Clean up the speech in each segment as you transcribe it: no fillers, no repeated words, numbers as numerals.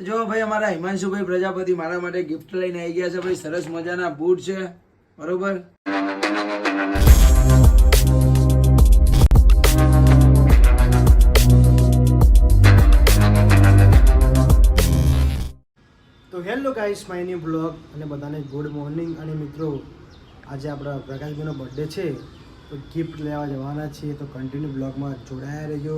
જો ભાઈ અમારા હિમાંશુભાઈ પ્રજાપતિ મારા માટે ગિફ્ટ લઈને આવી ગયા છે ભાઈ. સરસ મજાના બૂટ છે, બરોબર. તો hello guys, my new blog અને બધાને ગુડ મોર્નિંગ. અને મિત્રો, આજે આપણા પ્રકાશભાઈનો બર્થડે છે તો ગિફ્ટ લેવા જવાના છીએ, તો કન્ટિન્યુ બ્લોગમાં જોડાયા રહેજો,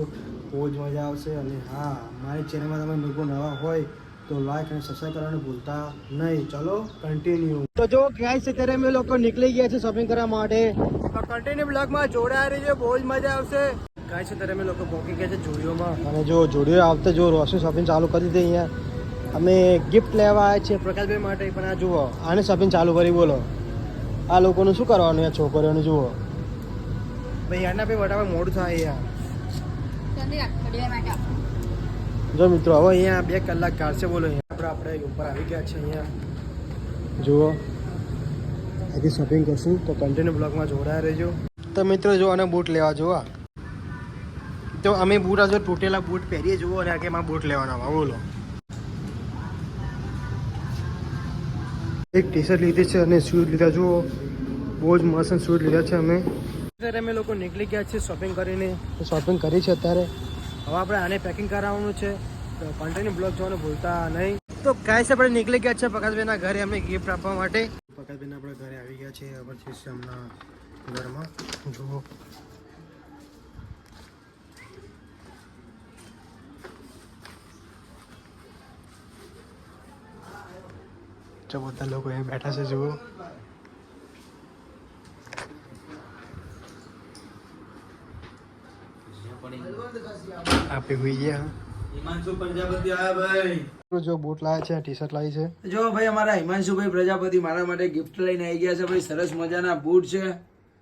બહુ જ મજા આવશે. અને હા, મારી ચેનલમાં તમે લોકો નવા હોય તો લાઈક અને સબસ્ક્રાઈબ કરવાનું ભૂલતા નહીં. ચલો કન્ટિન્યુ. તો જો ગાઈસ, અત્યારે અમે લોકો નીકળી ગયા છે શોપિંગ કરવા માટે, તો કન્ટિન્યુ બ્લોગમાં જોડાયા રહેજો, બહુ જ મજા આવશે. ગાઈસ, અત્યારે અમે લોકો પહોંચી ગયા છે જોડિયોમાં, અને જો જોડિયો આવતા જો રોશની શોપિંગ ચાલુ કરી દીધી. અહીંયા અમે ગિફ્ટ લેવા આવ્યા છીએ પ્રકાશભાઈ માટે, પણ આ જુઓ આને શોપિંગ ચાલુ કરી. બોલો આ લોકોનું શું કરવાનું? યાર છોકરીઓનું જુઓ ભાઈ, આના ભાઈ વટાવા મોડું થાય યાર. જો મિત્રો, હવે અહીંયા 2 કલાક કાઢશે. બોલો આપણે ઉપર આવી ગયા છે. અહીંયા જુઓ, અહીંથી શોપિંગ કરશું, તો કન્ટિન્યુ બ્લોગમાં જોડાયા રહેજો. તો મિત્રો જો, અને બૂટ લેવા જોવા, તો અમે બૂટ જો તૂટેલા બૂટ પહેરીએ જુઓ, અને આગેમાં બૂટ લેવાના. બોલો, એક ટી શર્ટ લીધી છે અને શૂઝ લીધા. જુઓ બહુ જ મસ્ત શૂઝ લીધા છે અમે. અત્યારે અમે લોકો નીકળી ગયા છીએ શોપિંગ કરીને, શોપિંગ કરી છે અત્યારે. હવે આપણે આને પેકિંગ કરાવવાનું છે, તો કન્ટિન્યુ બ્લોગ જોવાનું ભૂલતા નહીં. તો ગાઈસ, આપણે નીકળી ગયા છે પ્રકાશભાઈના ઘરે અમને ગિફ્ટ આપવા માટે. પ્રકાશભાઈને આપણે ઘરે આવી ગયા છે, હવે છે હમણાં ઘરમાં. જુઓ બધા લોકો અહીંયા બેઠા છે. જુઓ આપણે હોઈ ગયા. હિમાંશુ પ્રજાપતિ આયા ભાઈ. જો બૂટ લાવ્યા છે, ટી શર્ટ લાવી છે. જો ભાઈ, અમારા હિમાંશુભાઈ પ્રજાપતિ મારા માટે ગિફ્ટ લઈને આવી ગયા છે ભાઈ. સરસ મજાના બૂટ છે,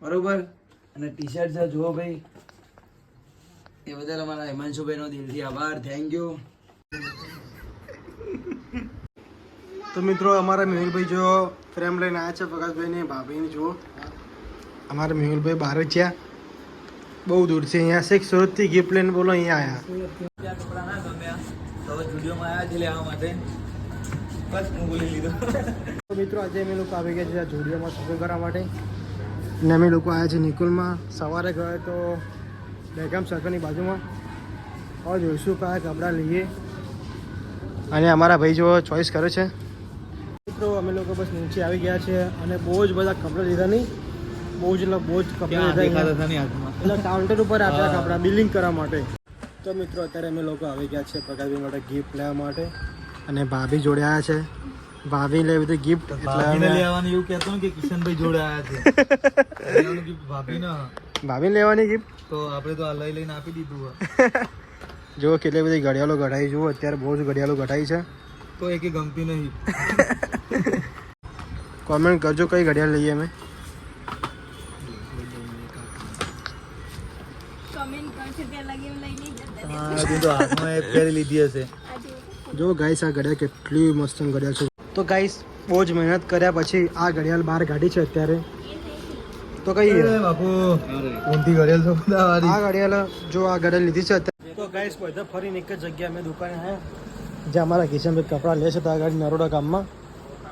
બરોબર, અને ટી શર્ટ છે. જુઓ ભાઈ, એ બદલ અમારા હિમાંશુભાઈ નો દિલથી આભાર, થેન્ક યુ. તો મિત્રો, અમારા મેહુલભાઈ જો ફ્રેમ લઈને આવ્યા છે પ્રકાશભાઈને ભાભીને. જુઓ અમારા મેહુલભાઈ બહાર જ છે, બહુ દૂર છે. અહીંયા શેખ સુરતથી ગિફ્ટ લઈને બોલો અહીંયા આવ્યા. કપડા ના ગમ્યા તો સ્ટુડિયોમાં આવ્યા છે લેવા માટે, બસ હું બોલી લીધો. તો મિત્રો, આજે અમે લોકો આવી ગયા છે જોડિયોમાં શોપિંગ કરવા માટે, અને અમે લોકો આવ્યા છે નિકુલમાં. સવારે ગયો તો બેગમ સર્કલની બાજુમાં. હવે જોઈશું કયા કપડાં લઈએ, અને અમારા ભાઈ જો ચોઈસ કરે છે. મિત્રો, અમે લોકો બસ નીચે આવી ગયા છે, અને બહુ જ બધા કપડાં લીધા નહીં, બહુ જ કપડાં લીધા એટલે કાઉન્ટર ઉપર આપ્યા કપડાં બિલિંગ કરવા માટે. તો મિત્રો, અત્યારે અમે લોકો આવી ગયા છે પ્રકાશભાઈ માટે ગિફ્ટ લેવા માટે, અને ભાભી જોડે આવ્યા છે. ભાભી લેવી બધી ગિફ્ટ લેવાની એવું કહેતો ને કે કિશનભાઈ જોડે આવ્યા છે. ભાભી લેવાની ગિફ્ટ તો આપણે તો આ લઈને આપી દીધું. જુઓ કેટલી બધી ઘડિયાળો ઘટાઈ. જુઓ અત્યારે બહુ જ ઘડિયાળો ઘટાઈ છે, તો એક ગમતી નહીં. કોમેન્ટ કરજો કઈ ઘડિયાળ લઈએ અમે. લીધી હશે. જો ગાઈસ, આ ઘડિયાળ કેટલી મસ્ત ઘડિયાળ છે. તો ગાઈસ, બહુ જ મહેનત કર્યા પછી આ ઘડિયાળ બહાર કાઢી છે અત્યારે. તો કઈ બાપુ ઊંધી ઘડિયાળ તો આ ઘડિયાળ જો આ ઘડિયાળ લીધી છે અત્યારે. તો ગાઈસ, બધા ફરીને એક જ જગ્યાએ અમે દુકાને આવ્યા, જ્યાં અમારા કિશનભાઈ કપડાં લે છે, તો આ ગાડી નરોડા ગામમાં.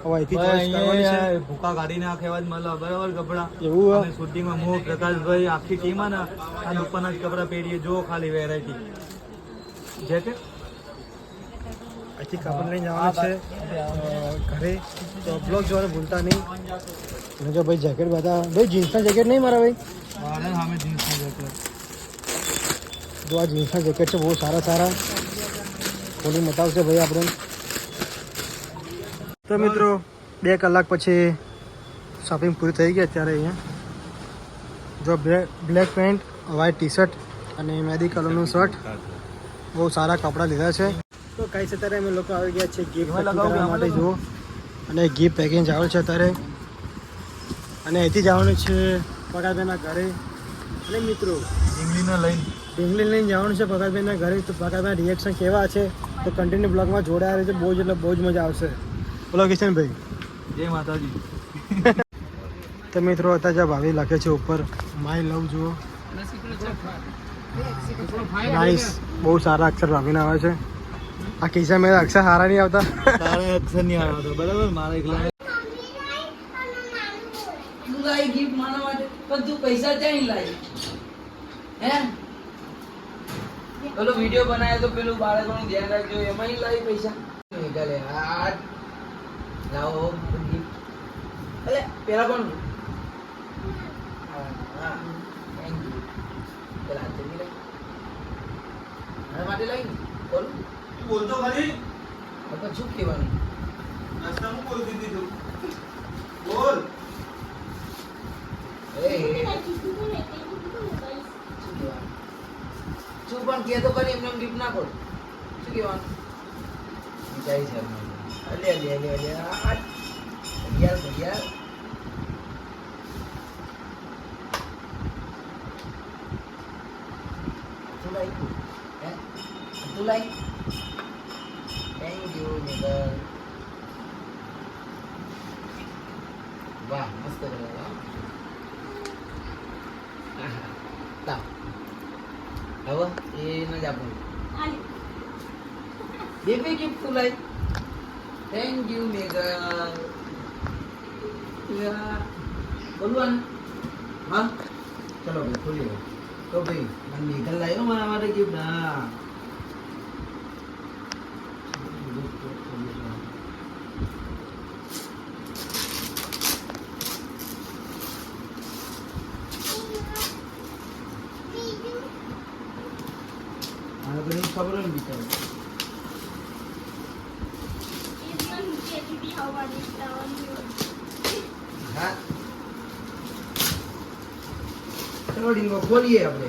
હવે અહીંથી ચોઈસ કરવાની છે. ભૂકા કાઢીને આખેવા જ મળે બરાબર કપડા. એવું અમે શૂટિંગમાં હું પ્રકાશભાઈ આખી ટીમ ને આ દુકાનના જ કપડા પહેરીએ. જો ખાલી વેરાયટી જેકેટ અહીંથી કાપડ લઈને જવાનું છે ઘરે, તો બ્લોગ જોવાનું ભૂલતા નહીં. અને જો ભાઈ જેકેટ બધા, ભાઈ જીન્સના જેકેટ નહીં મારા ભાઈ, સામે જીન્સના જેકેટ. જો આ જીન્સના જેકેટ છે, બહુ સારા સારા. ખોલી બતાવશે ભાઈ આપણે. તો મિત્રો, 2 કલાક પછી શોપિંગ પૂરી થઈ ગઈ. અત્યારે અહીંયા જો black pant, white T shirt અને મહેંદી કલરનું શર્ટ, બહુ સારા કપડાં લીધા છે. તો કઈ છે, અત્યારે અમે લોકો આવી ગયા છીએ ગિફ્ટ પેકિંગ કરવા માટે. જુઓ, અને ગિફ્ટ પેકિંગ જવાનું છે અત્યારે, અને અહીંથી જવાનું છે પ્રકાશભાઈના ઘરે. અને મિત્રો, ઢીંગલી લઈને જવાનું છે પ્રકાશભાઈના ઘરે. તો પ્રકાશભાઈના રિએક્શન કેવા છે તો કન્ટિન્યુ બ્લોગમાં જોડાયા રહેશે. બહુ જ એટલે બહુ જ મજા આવશે. બોલો કિશનભાઈ. જય માતાજી. તો મિત્રો, અત્યારે જ્યાં ભાભી લખે છે ઉપર માય લવ. જુઓ નાઈસ, બહુ સારા અક્ષર ભાભીને આવે છે. આ કિસ્સા મેં અક્ષર હારા નહીં આવતા. તારે અક્ષર નહીં આવતો બરાબર મારે એકલા તું લાવી ગિફ્ટ મારા માટે પણ તું પૈસા ક્યાં લાવી હે પેલો વિડિયો બનાવ્યો તો પેલું બાળકોનું ધ્યાન રાખજો એમાં લાવી પૈસા નીકળે આ લાવો ગિફ્ટ અલે પેલા કોણ હા થેન્ક યુ પેલા જમી લે મારા માટે લાવી બોલ તું બોલતો ખરી તો શું કહેવાનું રસ્તા હું બોલતી હતી તું બોલ શું પણ કે તો કરી એમને ગિફ્ટ ના કરું શું કહેવાનું મીઠાઈ છે અલે અલે અલે અલે યાર યાર તું લાઈ હે તું લાઈ થેન્ક યુ મેગર વાહ મસ્ત કર્યો લાવ હવે એ ન જ આપું બે ગિફ્ટ તું લાઈ થેન્ક યુ મેગર બોલવાનું હા ચલો ભાઈ ખોલી તો ભાઈ મને મેઘર લાવ્યો મારા માટે ગિફ્ટ હા આ તો નહીં ખબર હોય ને બિચારું હા ચલો ડીંગો ખોલીએ આપણે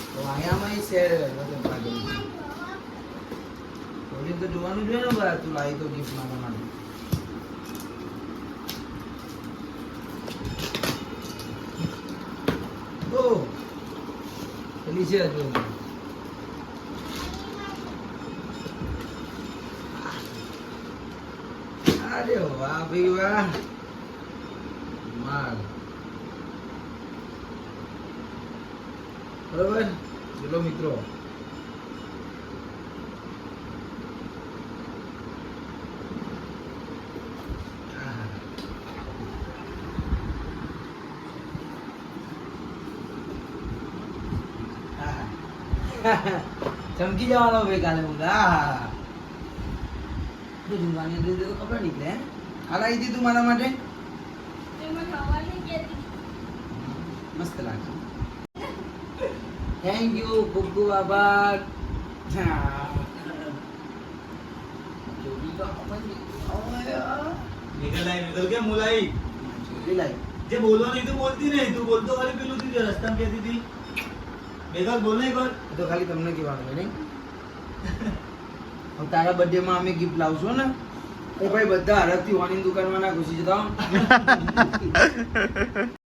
તો અહીંયામાં શેર ખોલી તો જોવાનું જોઈએ ને બરાબર તું લાવી તો ગિફ્ટ મારા માટે ઓ પેલી છે હજુ અરે વાહ ભાઈ વાહ માલ બરોબર ચલો મિત્રો ચમકી જવાનો ભાઈ કાલે હું જુમવાની તો કપડા નીકળે હે આ લાવી દીધું મારા માટે મસ્ત લાગે થેન્ક યુ ખૂબ ખૂબ આભાર નિકલ કે મુલાઈ જે બોલવાનું એ તો બોલતી નહીં તું બોલતો ખાલી પેલું તું જે રસ્તામાં કહેતી હતી મેઘલ બોલ નહીં કર તો ખાલી તમને કહેવાનું હોય નહીં તારા બર્થડે માં અમે ગિફ્ટ લાવશું ને એ ભાઈ બધા હરખથી ઓની દુકાનમાં ના ઘૂસી જતા